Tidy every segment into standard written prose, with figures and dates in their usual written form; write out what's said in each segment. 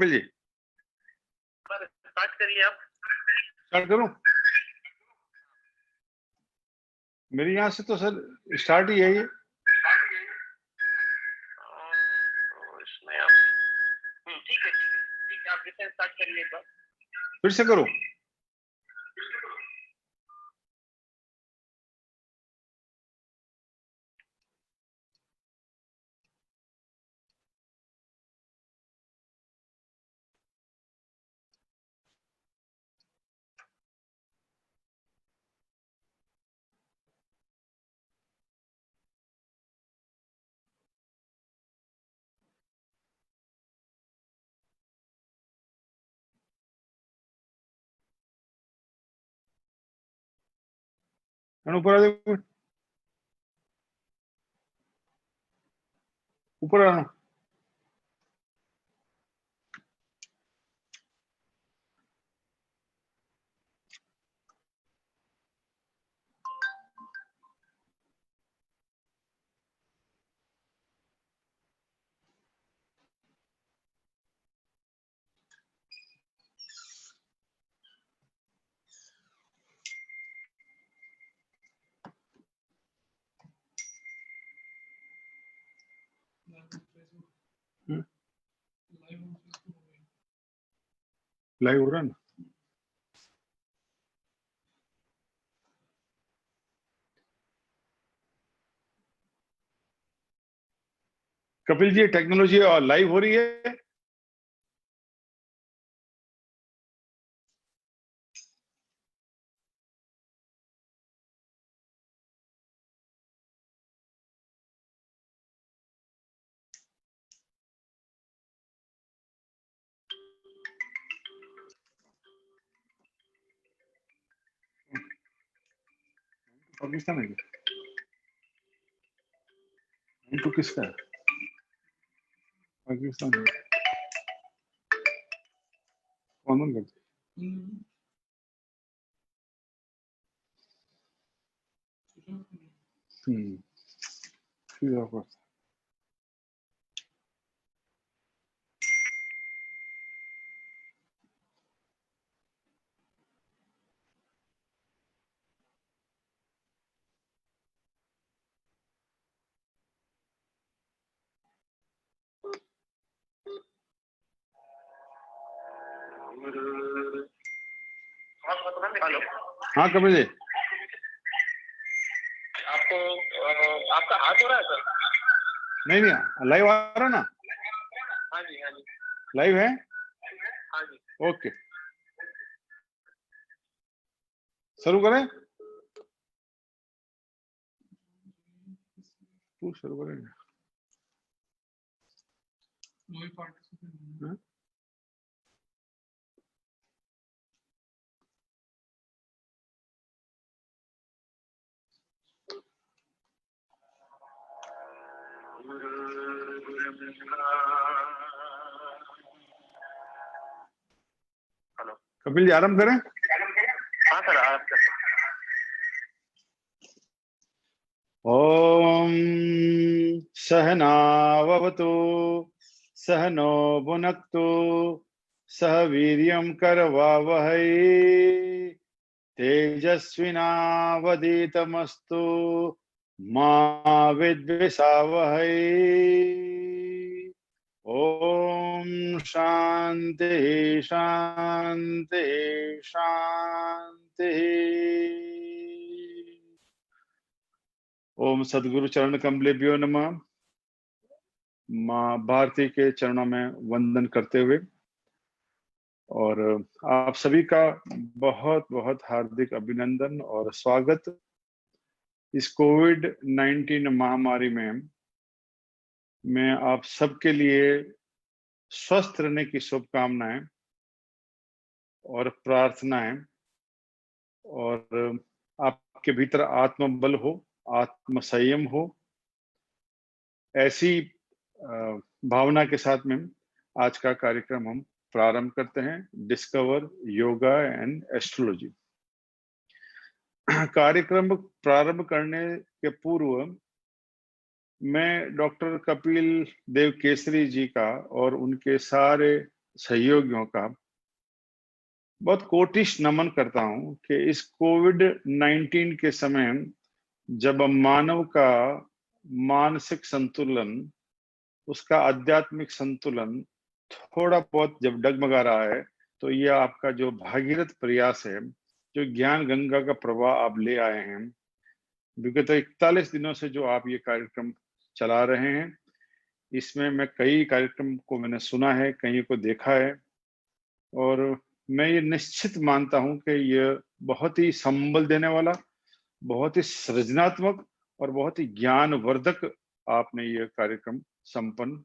Kapil ji? Start करिए आप। Start करूं? मेरे यहाँ से तो सर स्टार्ट ही है ये। तो इसमें आप ठीक है आप जैसे स्टार्ट करिए एक बार। फिर से करो। ऊपर आ जाओ, ऊपर आना। लाइव हो रहा है ना? कपिल जी, टेक्नोलॉजी और लाइव हो रही है? पाकिस्तान है क्या? तो किसका है? पाकिस्तान है। कौन करते? ठीक है। हेलो, हाँ कपिल जी, आपको आपका हाथ हो रहा है सर? नहीं नहीं, लाइव आ रहा ना? हाँ जी हाँ जी लाइव है? हाँ जी। ओके, शुरू करें? तू शुरू करें। हाँ? हेलो, कपिल जी आराम करें? हाँ सर आप ओम सहनाववतु सहनो भुनक्तु सह वीर्यं करवावहै तेजस्विनावधीतमस्तु मा विद्विषावहै। ओम शांति शांति शांति। ओम सदगुरु चरण कमलेभ्यो नमः। माँ भारती के चरणों में वंदन करते हुए और आप सभी का बहुत बहुत हार्दिक अभिनंदन और स्वागत इस कोविड-19 महामारी में। मैं आप सबके लिए स्वस्थ रहने की शुभकामनाएं और प्रार्थनाएं, और आपके भीतर आत्मबल हो, आत्म संयम हो, ऐसी भावना के साथ में आज का कार्यक्रम हम प्रारंभ करते हैं। Discover yoga and astrology. कार्यक्रम प्रारंभ करने के पूर्व मैं डॉक्टर कपिल देव केसरी जी का और उनके सारे सहयोगियों का बहुत कोटिश नमन करता हूं कि इस कोविड-19 के समय जब मानव का मानसिक संतुलन, उसका आध्यात्मिक संतुलन थोड़ा बहुत जब डगमगा रहा है, तो ये आपका जो भागीरथ प्रयास है, जो ज्ञान गंगा का प्रवाह आप ले आए हैं, विगत 41 दिनों से जो आप ये कार्यक्रम चला रहे हैं, इसमें मैं कई कार्यक्रम को मैंने सुना है, कई को देखा है, और मैं ये निश्चित मानता हूं कि ये बहुत ही संबल देने वाला, बहुत ही सृजनात्मक और बहुत ही ज्ञानवर्धक आपने ये कार्यक्रम संपन्न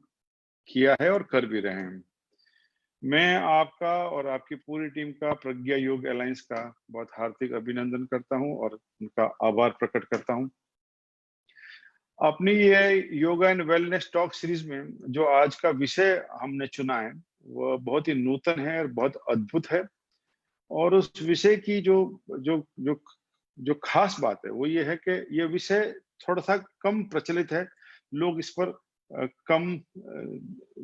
किया है और कर भी रहे हैं। मैं आपका और आपकी पूरी टीम का प्रज्ञा योग अलायंस का बहुत हार्दिक अभिनंदन करता हूं और उनका आभार प्रकट करता हूं। अपनी ये yoga and wellness talk series में जो आज का विषय हमने चुना है, वो बहुत ही नूतन है और बहुत अद्भुत है। और उस विषय की जो जो जो जो खास बात है वो ये है कि ये विषय थोड़ा सा कम प्रचलित है, लोग इस पर कम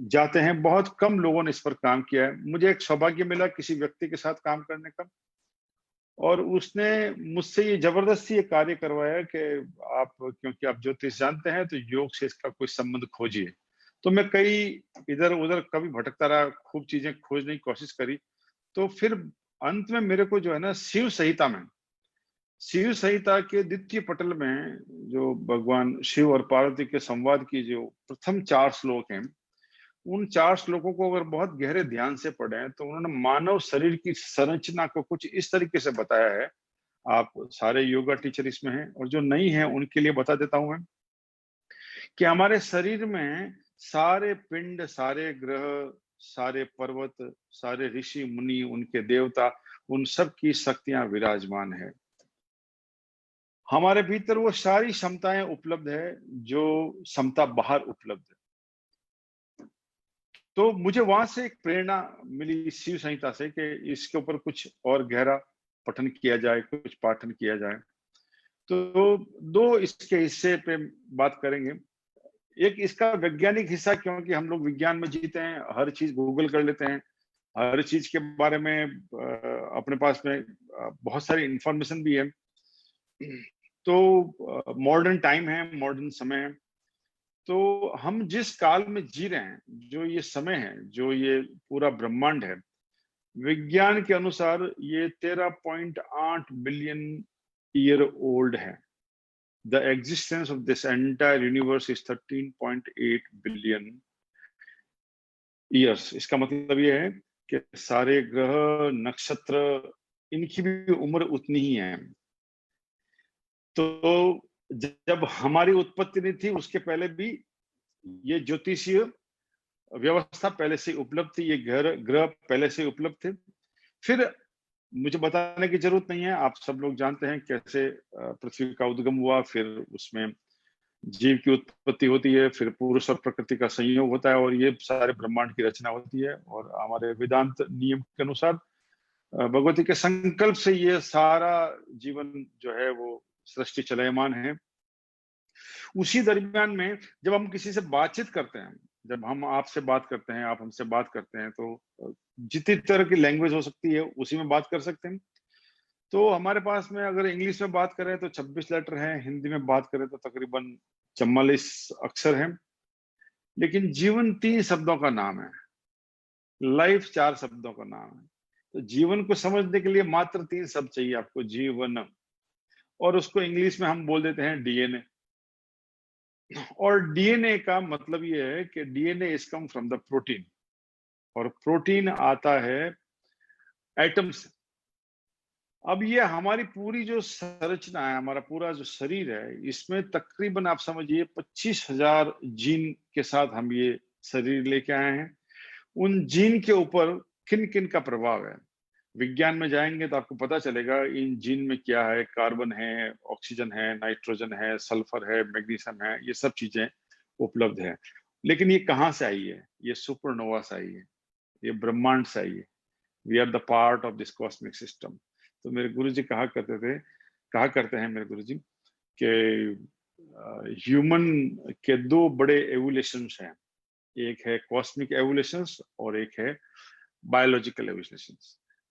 जाते हैं, बहुत कम लोगों ने इस पर काम किया है। मुझे एक सौभाग्य मिला किसी व्यक्ति के साथ काम करने का, और उसने मुझसे ये जबरदस्ती ये कार्य करवाया कि आप, क्योंकि आप ज्योतिष जानते हैं, तो योग से इसका कोई संबंध खोजिए। तो मैं कई इधर उधर कभी भटकता रहा, खूब चीजें खोजने की कोशिश करी, तो फिर अंत में मेरे को जो है ना, शिव संहिता के द्वितीय पटल में जो भगवान शिव और पार्वती के संवाद की जो प्रथम 4 श्लोक हैं, उन 4 श्लोकों को अगर बहुत गहरे ध्यान से पढ़ें तो उन्होंने मानव शरीर की संरचना को कुछ इस तरीके से बताया है। आप सारे योगा टीचर इसमें हैं, और जो नहीं है उनके लिए बता देता हूं मैं, कि हमारे शरीर में सारे पिंड, सारे ग्रह, सारे पर्वत, सारे ऋषि मुनि, उनके देवता, उन सब की शक्तियां विराजमान है। हमारे भीतर वो सारी क्षमताएं उपलब्ध है जो क्षमता बाहर उपलब्ध है। तो मुझे वहां से एक प्रेरणा मिली शिव संहिता से कि इसके ऊपर कुछ और गहरा पठन किया जाए, कुछ पाठन किया जाए। तो 2 इसके हिस्से पे बात करेंगे। एक इसका वैज्ञानिक हिस्सा, क्योंकि हम लोग विज्ञान में जीते हैं, हर चीज गूगल कर लेते हैं, हर चीज के बारे में अपने पास में बहुत सारी इंफॉर्मेशन भी है। तो मॉडर्न टाइम है, मॉडर्न समय है। तो हम जिस काल में जी रहे हैं, जो ये समय है, जो ये पूरा ब्रह्मांड है, विज्ञान के अनुसार ये 13.8 बिलियन ईयर ओल्ड है। The existence of this entire universe is 13.8 billion years. इसका मतलब ये है कि सारे ग्रह, नक्षत्र, इनकी भी उम्र उतनी ही है। तो जब हमारी उत्पत्ति नहीं थी, उसके पहले भी ये ज्योतिषीय व्यवस्था पहले से उपलब्ध थी, ये ग्रह पहले से उपलब्ध थे। फिर मुझे बताने की जरूरत नहीं है, आप सब लोग जानते हैं कैसे पृथ्वी का उद्गम हुआ, फिर उसमें जीव की उत्पत्ति होती है, फिर पुरुष और प्रकृति का संयोग होता है, और ये सारे ब्रह्मांड की रचना होती है। और हमारे वेदांत नियम के अनुसार भगवती के संकल्प से ये सारा जीवन जो है वो सृष्टि चलयमान है। उसी दरमियान में जब हम किसी से बातचीत करते हैं, जब हम आपसे बात करते हैं, आप हमसे बात करते हैं, तो जितनी तरह की लैंग्वेज हो सकती है उसी में बात कर सकते हैं। तो हमारे पास में अगर इंग्लिश में बात करें तो 26 लेटर हैं, हिंदी में बात करें तो तकरीबन 44 अक्षर हैं। लेकिन जीवन 3 शब्दों का नाम है, लाइफ 4 शब्दों का नाम है। तो जीवन को समझने के लिए मात्र 3 शब्द चाहिए आपको, जीवन। और उसको इंग्लिश में हम बोल देते हैं डीएनए। और डीएनए का मतलब ये है कि DNA is come from the protein, और प्रोटीन आता है एटम से। अब ये हमारी पूरी जो संरचना है, हमारा पूरा जो शरीर है, इसमें तकरीबन आप समझिए 25,000 जीन के साथ हम ये शरीर लेके आए हैं। उन जीन के ऊपर किन किन का प्रभाव है, विज्ञान में जाएंगे तो आपको पता चलेगा इन जीन में क्या है। कार्बन है, ऑक्सीजन है, नाइट्रोजन है, सल्फर है, मैग्नीशियम है, ये सब चीजें उपलब्ध है। लेकिन ये कहाँ से आई है? ये सुपरनोवा से आई है, ये ब्रह्मांड से आई है। We are the part of this cosmic system. तो मेरे गुरुजी कहा करते हैं मेरे गुरुजी कि ह्यूमन के 2 बड़े एवोल्यूशंस हैं, एक है कॉस्मिक एवोल्यूशंस और एक है बायोलॉजिकल एवोल्यूशन।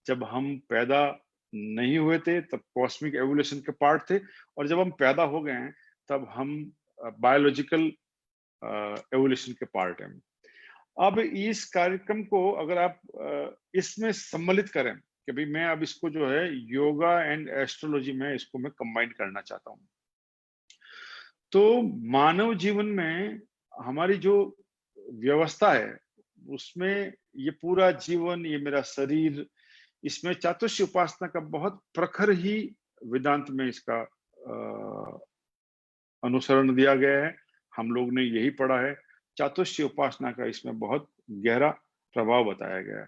जब हम पैदा नहीं हुए थे तब कॉस्मिक एवोल्यूशन के पार्ट थे, और जब हम पैदा हो गए हैं तब हम बायोलॉजिकल एवोल्यूशन के पार्ट हैं। अब इस कार्यक्रम को अगर आप इसमें सम्मिलित करें कि भाई मैं अब इसको जो है योगा एंड एस्ट्रोलॉजी में इसको मैं कंबाइन करना चाहता हूं, तो मानव जीवन में हमारी जो व्यवस्था है उसमें ये पूरा जीवन, ये मेरा शरीर, इसमें चातुर्य उपासना का बहुत प्रखर ही वेदांत में इसका अनुसरण दिया गया है। हम लोग ने यही पढ़ा है। चातुर्य उपासना का इसमें बहुत गहरा प्रभाव बताया गया है।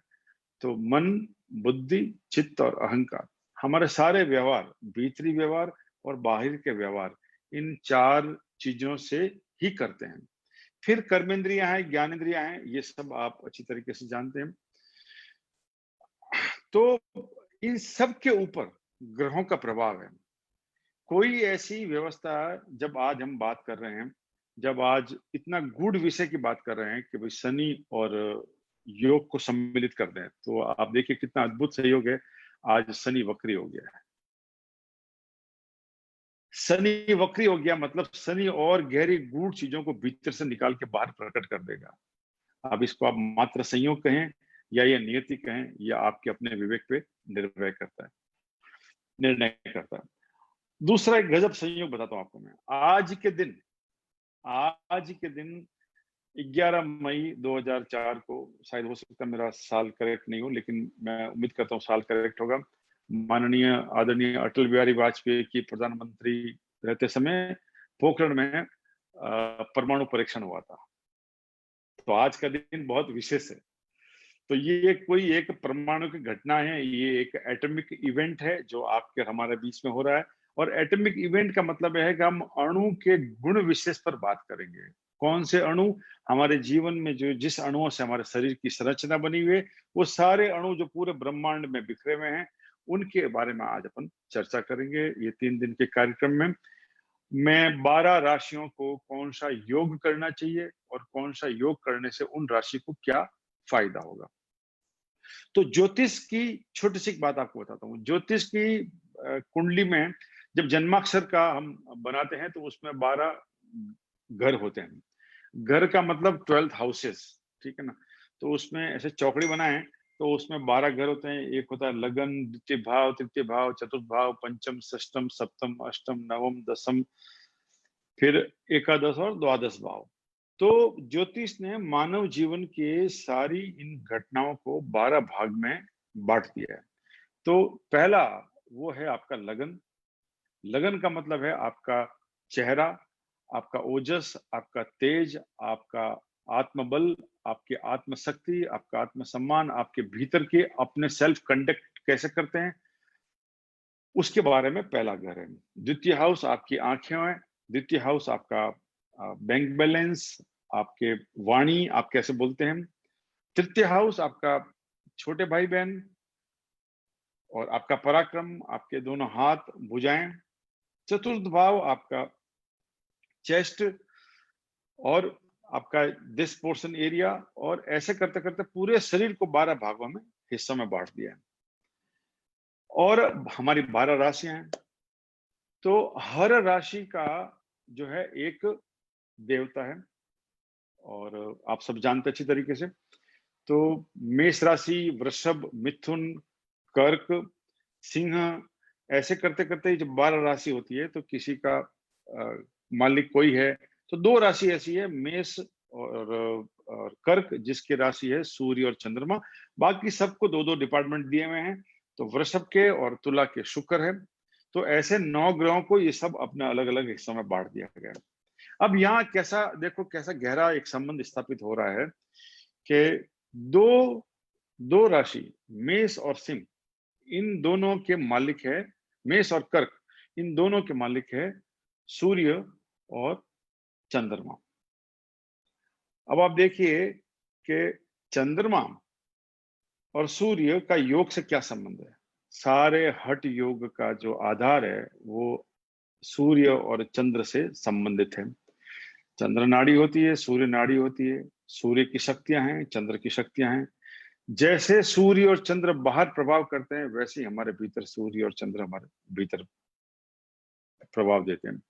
तो मन, बुद्धि, चित्त और अहंकार, हमारे सारे व्यवहार, भीतरी व्यवहार और बाहर के व्यवहार, इन 4 चीजों से ही करते हैं। फिर कर्मेंद्रियां हैं, ज्ञानेंद्रियां हैं, ये सब आप अच्छी तरीके से जानते हैं। तो इन सब के ऊपर ग्रहों का प्रभाव है। कोई ऐसी व्यवस्था, जब आज हम बात कर रहे हैं, जब आज इतना गूढ़ विषय की बात कर रहे हैं कि भाई शनि और योग को सम्मिलित कर दें, तो आप देखिए कितना अद्भुत सहयोग है। आज शनि वक्री हो गया है। शनि वक्री हो गया मतलब शनि और गहरी गूढ़ चीजों को भीतर से निकाल के बाहर प्रकट कर देगा। अब इसको आप मात्र संयोग कहें या ये नियति कहें, या आपके अपने विवेक पे निर्णय करता है। दूसरा एक गजब संयोग बताता हूं आपको मैं। आज के दिन 11 मई 2004 को, शायद हो सकता है मेरा साल करेक्ट नहीं हो, लेकिन मैं उम्मीद करता हूँ साल करेक्ट होगा, माननीय आदरणीय अटल बिहारी वाजपेयी की प्रधानमंत्री रहते समय पोखरण में परमाणु परीक्षण हुआ था। तो आज का दिन बहुत विशेष है। तो ये कोई एक परमाणु की घटना है, ये एक एटॉमिक इवेंट है जो आपके हमारे बीच में हो रहा है। और एटॉमिक इवेंट का मतलब है कि हम अणु के गुण विशेष पर बात करेंगे। कौन से अणु हमारे जीवन में, जो जिस अणुओं से हमारे शरीर की संरचना बनी हुई है, वो सारे अणु जो पूरे ब्रह्मांड में बिखरे हुए हैं, उनके बारे में आज अपन चर्चा करेंगे ये 3 दिन के कार्यक्रम में। मैं 12 राशियों को कौन सा योग करना चाहिए और कौन सा योग करने से उन राशि को क्या फायदा होगा। तो ज्योतिष की छोटी सी बात आपको बताता हूँ। ज्योतिष की कुंडली में जब जन्माक्षर का हम बनाते हैं तो उसमें 12 घर होते हैं। घर का मतलब 12th हाउसेस, ठीक है ना। तो उसमें ऐसे चौकड़ी बनाए, तो उसमें 12 घर होते हैं। एक होता है लगन, द्वितीय भाव, तृतीय भाव, चतुर्थ भाव, पंचम, षष्टम, सप्तम, अष्टम, नवम, दसम, फिर एकादश और द्वादश भाव। तो ज्योतिष ने मानव जीवन के सारी इन घटनाओं को 12 भाग में बांट दिया है। तो पहला वो है आपका लगन। लगन का मतलब है आपका चेहरा, आपका ओजस, आपका तेज, आपका आत्मबल, आपकी आत्मशक्ति, आपका आत्मसम्मान, आपके भीतर के अपने सेल्फ कंडक्ट कैसे करते हैं, उसके बारे में पहला घर है। द्वितीय हाउस आपकी आंखें है। द्वितीय हाउस आपका बैंक बैलेंस, आपके वाणी, आप कैसे बोलते हैं। तृतीय हाउस आपका छोटे भाई बहन और आपका पराक्रम, आपके दोनों हाथ, भुजाएं। चतुर्थ भाव आपका चेस्ट और आपका दिस पोर्शन एरिया, और ऐसे करते करते पूरे शरीर को 12 भागों में, हिस्सों में बांट दिया है। और हमारी 12 राशियां हैं। तो हर राशि का जो है एक देवता है, और आप सब जानते अच्छी तरीके से। तो मेष राशि, वृषभ, मिथुन, कर्क, सिंह, ऐसे करते करते जब 12 राशि होती है तो किसी का मालिक कोई है। तो 2 राशि ऐसी है, मेष और कर्क, जिसकी राशि है सूर्य और चंद्रमा। बाकी सबको 2-2 डिपार्टमेंट दिए हुए हैं। तो वृषभ के और तुला के शुक्र है। तो ऐसे 9 ग्रहों को ये सब अपने अलग अलग हिस्सों में बांट दिया गया है। अब यहाँ कैसा देखो, कैसा गहरा एक संबंध स्थापित हो रहा है कि दो राशि मेष और सिंह, इन दोनों के मालिक है, मेष और कर्क, इन दोनों के मालिक है सूर्य और चंद्रमा। अब आप देखिए कि चंद्रमा और सूर्य का योग से क्या संबंध है। सारे हठ योग का जो आधार है वो सूर्य और चंद्र से संबंधित है। चंद्र नाड़ी होती है, सूर्य नाड़ी होती है। सूर्य की शक्तियां हैं, चंद्र की शक्तियां हैं। जैसे सूर्य और चंद्र बाहर प्रभाव करते हैं, वैसे ही हमारे भीतर सूर्य और चंद्र हमारे भीतर प्रभाव देते हैं।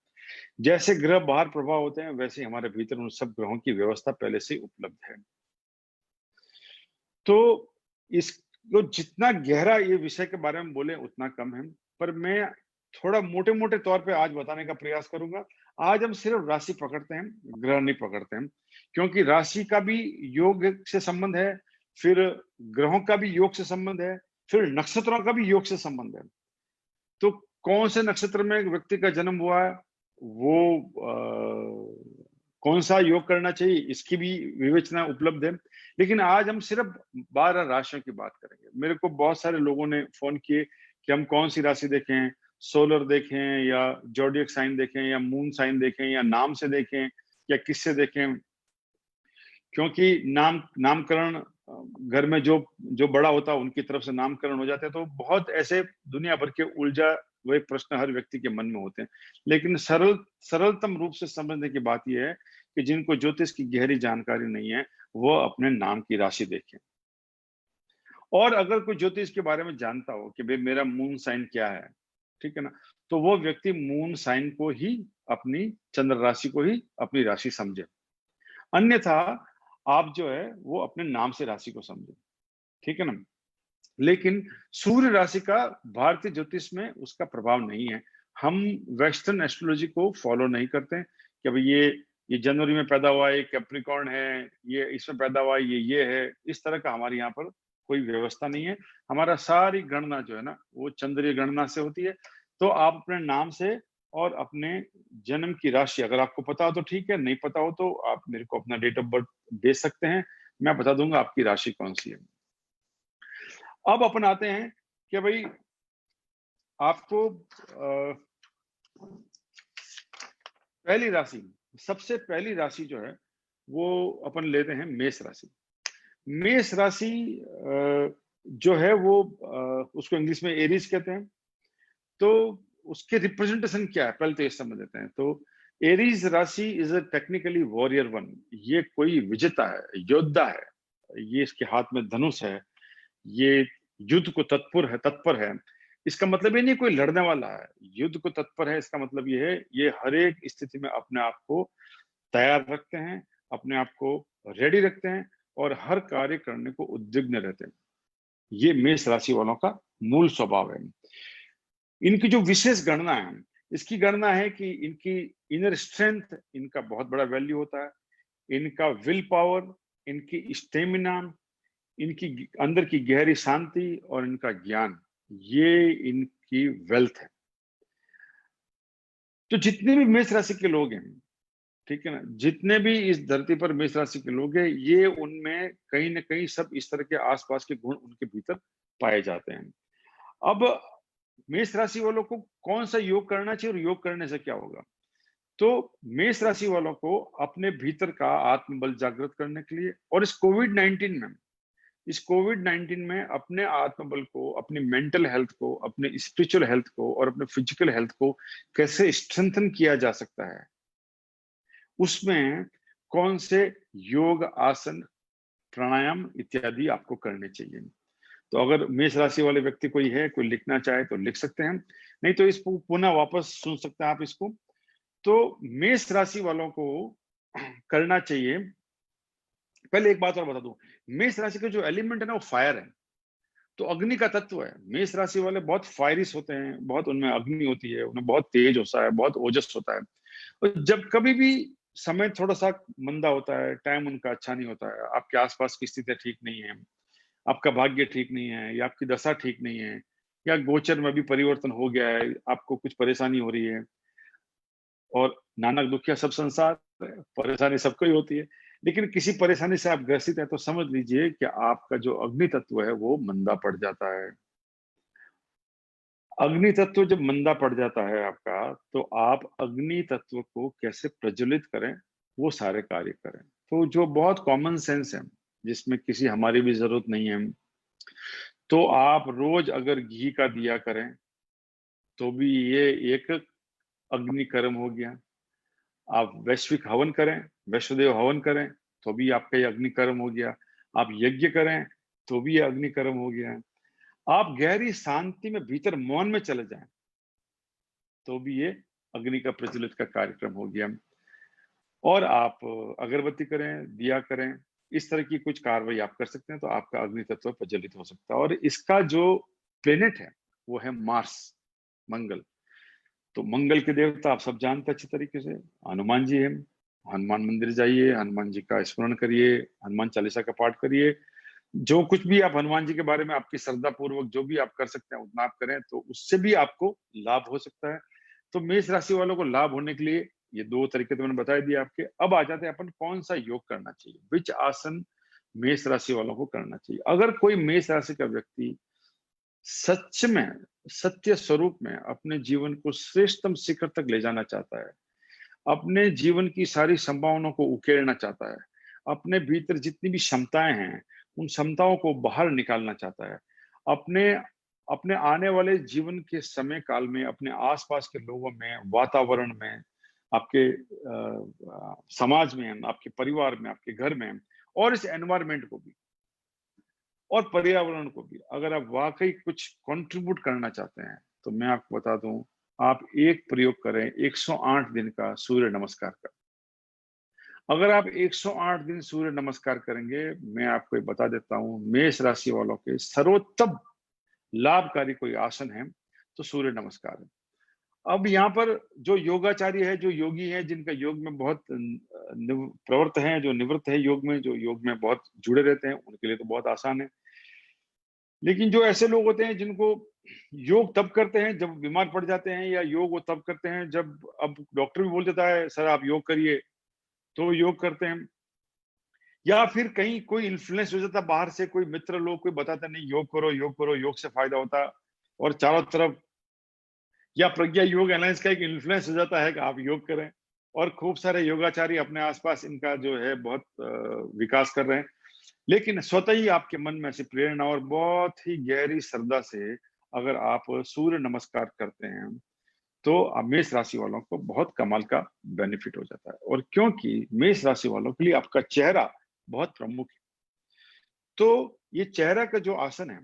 जैसे ग्रह बाहर प्रभाव होते हैं, वैसे ही हमारे भीतर उन सब ग्रहों की व्यवस्था पहले से ही उपलब्ध है। तो इसको जितना गहरा ये विषय के बारे में बोले उतना कम है, पर मैं थोड़ा मोटे-मोटे तौर पे आज बताने का प्रयास करूंगा। आज हम सिर्फ राशि पकड़ते हैं, ग्रह नहीं पकड़ते हैं, क्योंकि राशि का भी योग से संबंध है, फिर ग्रहों का भी योग से संबंध है, फिर नक्षत्रों का भी योग से संबंध है। तो कौन से नक्षत्र में एक व्यक्ति का जन्म हुआ है, वो कौन सा योग करना चाहिए, इसकी भी विवेचना उपलब्ध है। लेकिन आज हम सिर्फ 12 राशियों की बात करेंगे। मेरे को बहुत सारे लोगों ने फोन किए कि हम कौन सी राशि देखें, सोलर देखें या जोडियक साइन देखें या मून साइन देखें या नाम से देखें या किससे देखें, क्योंकि नामकरण घर में जो जो बड़ा होता है उनकी तरफ से नामकरण हो जाते हैं। तो बहुत ऐसे दुनिया भर के उलझा हुए प्रश्न हर व्यक्ति के मन में होते हैं। लेकिन सरलतम रूप से समझने की बात यह है कि जिनको ज्योतिष की गहरी जानकारी नहीं है, वो अपने नाम की राशि देखें। और अगर कोई ज्योतिष के बारे में जानता हो कि भाई मेरा मून साइन क्या है, ठीक है ना, तो वो व्यक्ति मून साइन को ही अपनी चंद्र राशि को ही अपनी राशि समझे। अन्यथा आप जो है वो अपने नाम से राशि को समझे, ठीक है ना। लेकिन सूर्य राशि का भारतीय ज्योतिष में उसका प्रभाव नहीं है। हम वेस्टर्न एस्ट्रोलॉजी को फॉलो नहीं करते हैं कि भाई ये जनवरी में पैदा हुआ है, ये कैप्रिकॉर्न है, ये इसमें पैदा हुआ है, ये है। इस तरह का हमारे यहाँ पर कोई व्यवस्था नहीं है। हमारा सारी गणना जो है ना वो चंद्रीय गणना से होती है। तो आप अपने नाम से और अपने जन्म की राशि अगर आपको पता हो तो ठीक है, नहीं पता हो तो आप मेरे को अपना डेट ऑफ बर्थ दे सकते हैं, मैं बता दूंगा आपकी राशि कौन सी है। अब अपन आते हैं कि भाई आपको पहली राशि, सबसे पहली राशि जो है वो अपन लेते हैं मेष राशि। मेष राशि जो है वो उसको इंग्लिश में एरीज कहते हैं। तो उसके रिप्रेजेंटेशन क्या है पहले तो ये समझ लेते हैं। तो एरीज राशि is a technically warrior one. ये कोई विजेता है, योद्धा है, ये इसके हाथ में धनुष है, ये युद्ध को तत्पर है। इसका मतलब ये नहीं कोई लड़ने वाला है, युद्ध को तत्पर है इसका मतलब ये है ये हर एक स्थिति में अपने आप को तैयार रखते हैं, अपने आप को रेडी रखते हैं और हर कार्य करने को उद्विग्न रहते हैं। ये मेष राशि वालों का मूल स्वभाव है। इनकी जो विशेष गणना है, इसकी गणना है कि इनकी इनर स्ट्रेंथ, इनका बहुत बड़ा वैल्यू होता है, इनका विल पावर, इनकी स्टेमिना, इनकी अंदर की गहरी शांति और इनका ज्ञान, ये इनकी वेल्थ है। तो जितने भी मेष राशि के लोग हैं, ठीक है ना, जितने भी इस धरती पर मेष राशि के लोग हैं, ये उनमें कहीं ना कहीं सब इस तरह के आसपास के गुण उनके भीतर पाए जाते हैं। अब मेष राशि वालों को कौन सा योग करना चाहिए और योग करने से क्या होगा? तो मेष राशि वालों को अपने भीतर का आत्मबल जागृत करने के लिए और इस कोविड 19 में अपने आत्मबल को, अपनी मेंटल हेल्थ को, अपने स्पिरिचुअल हेल्थ को और अपने फिजिकल हेल्थ को कैसे स्ट्रेंथन किया जा सकता है, उसमें कौन से योग, आसन, प्राणायाम इत्यादि आपको करने चाहिए। तो अगर मेष राशि वाले व्यक्ति कोई है, कोई लिखना चाहे तो लिख सकते हैं, नहीं तो इसको पुनः वापस सुन सकते हैं आप इसको। तो मेष राशि वालों को करना चाहिए। पहले एक बात और बता दूं, मेष राशि का जो एलिमेंट है ना वो फायर है, तो अग्नि का तत्व है। मेष राशि वाले बहुत फायरिस होते हैं, बहुत उनमें अग्नि होती है, उन्हें बहुत तेज होता है, बहुत ओजस होता है। और जब कभी भी समय थोड़ा सा मंदा होता है, टाइम उनका अच्छा नहीं होता है, आपके आसपास की स्थिति ठीक नहीं है, आपका भाग्य ठीक नहीं है या आपकी दशा ठीक नहीं है या गोचर में भी परिवर्तन हो गया है, आपको कुछ परेशानी हो रही है, और नानक दुखिया सब संसार, परेशानी सबको ही होती है, लेकिन किसी परेशानी से आप ग्रसित हैं तो समझ लीजिए कि आपका जो अग्नि तत्व है वो मंदा पड़ जाता है। अग्नि तत्व जब मंदा पड़ जाता है आपका, तो आप अग्नि तत्व को कैसे प्रज्वलित करें, वो सारे कार्य करें। तो जो बहुत कॉमन सेंस है, जिसमें किसी हमारी भी जरूरत नहीं है, तो आप रोज अगर घी का दिया करें तो भी ये एक अग्नि कर्म हो गया। आप वैश्विक हवन करें, वैश्वदेव हवन करें तो भी आपका ये अग्नि कर्म हो गया। आप यज्ञ करें तो भी ये अग्नि कर्म हो गया। आप गहरी शांति में भीतर मौन में चले जाएं, तो भी ये अग्नि का प्रज्वलित का कार्यक्रम हो गया। और आप अगरबत्ती करें, दिया करें, इस तरह की कुछ कार्रवाई आप कर सकते हैं, तो आपका अग्नि तत्व प्रज्वलित हो सकता है। और इसका जो प्लेनेट है वो है मार्स, मंगल। तो मंगल के देवता आप सब जानते हैं अच्छी तरीके से, हनुमान जी हैं। हनुमान मंदिर जाइए, हनुमान जी का स्मरण करिए, हनुमान चालीसा का पाठ करिए। जो कुछ भी आप हनुमान जी के बारे में आपकी श्रद्धा पूर्वक जो भी आप कर सकते हैं उतना आप करें, तो उससे भी आपको लाभ हो सकता है। तो मेष राशि वालों को लाभ होने के लिए ये 2 तरीके तो मैंने बता दिए आपके। अब आ जाते हैं अपन कौन सा योग करना चाहिए, विच आसन मेष राशि वालों को करना चाहिए। अगर कोई मेष राशि का व्यक्ति सच में, सत्य स्वरूप में अपने जीवन को श्रेष्ठतम शिखर तक ले जाना चाहता है, अपने जीवन की सारी संभावनाओं को उकेरना चाहता है, अपने भीतर जितनी भी क्षमताएं हैं उन क्षमताओं को बाहर निकालना चाहता है, अपने अपने आने वाले जीवन के समय काल में अपने आसपास के लोगों में, वातावरण में, आपके समाज में, आपके परिवार में, आपके घर में, और इस एनवायरमेंट को भी और पर्यावरण को भी अगर आप वाकई कुछ कंट्रीब्यूट करना चाहते हैं, तो मैं आपको बता दूं, आप एक प्रयोग करें 108 दिन का सूर्य नमस्कार का। अगर आप 108 दिन सूर्य नमस्कार करेंगे, मैं आपको ये बता देता हूं, मेष राशि वालों के सर्वोत्तम लाभकारी कोई आसन है तो सूर्य नमस्कार है। अब यहाँ पर जो योगाचार्य है, जो योगी है, जिनका योग में बहुत प्रवृत्त है, जो निवृत्त है योग में, जो योग में बहुत जुड़े रहते हैं, उनके लिए तो बहुत आसान है। लेकिन जो ऐसे लोग होते हैं जिनको योग तब करते हैं जब बीमार पड़ जाते हैं, या योग वो तब करते हैं जब अब डॉक्टर भी बोल देता है सर आप योग करिए, तो योग करते हैं। या फिर कहीं कोई इन्फ्लुएंस हो जाता है बाहर से, कोई मित्र लोग कोई बताता नहीं योग करो, योग करो, योग से फायदा होता है, और चारों तरफ या प्रज्ञा योग अलायंस का एक इन्फ्लुएंस हो जाता है कि आप योग करें, और खूब सारे योगाचारी अपने आसपास इनका जो है बहुत विकास कर रहे हैं। लेकिन स्वतः ही आपके मन में ऐसी प्रेरणा और बहुत ही गहरी श्रद्धा से अगर आप सूर्य नमस्कार करते हैं, तो मेष राशि वालों को बहुत कमाल का बेनिफिट हो जाता है। और क्योंकि मेष राशि वालों के लिए आपका चेहरा बहुत प्रमुख है, तो ये चेहरा का जो आसन है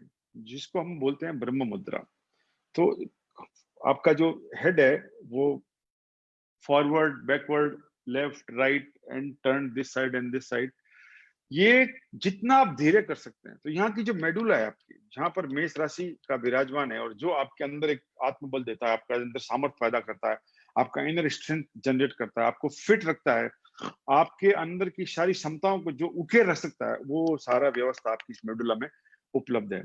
जिसको हम बोलते हैं ब्रह्म मुद्रा, तो आपका जो हेड है वो forward, backward, left, right and turn this side and this side, ये जितना आप धीरे कर सकते हैं। तो यहाँ की जो मेडुला है आपकी, जहां पर मेष राशि का विराजमान है और जो आपके अंदर एक आत्मबल देता है, आपका अंदर सामर्थ्य पैदा करता है, आपका इनर स्ट्रेंथ जनरेट करता है, आपको फिट रखता है, आपके अंदर की सारी क्षमताओं को जो उकेर रख सकता है, वो सारा व्यवस्था आपकी इस मेडुला में उपलब्ध है।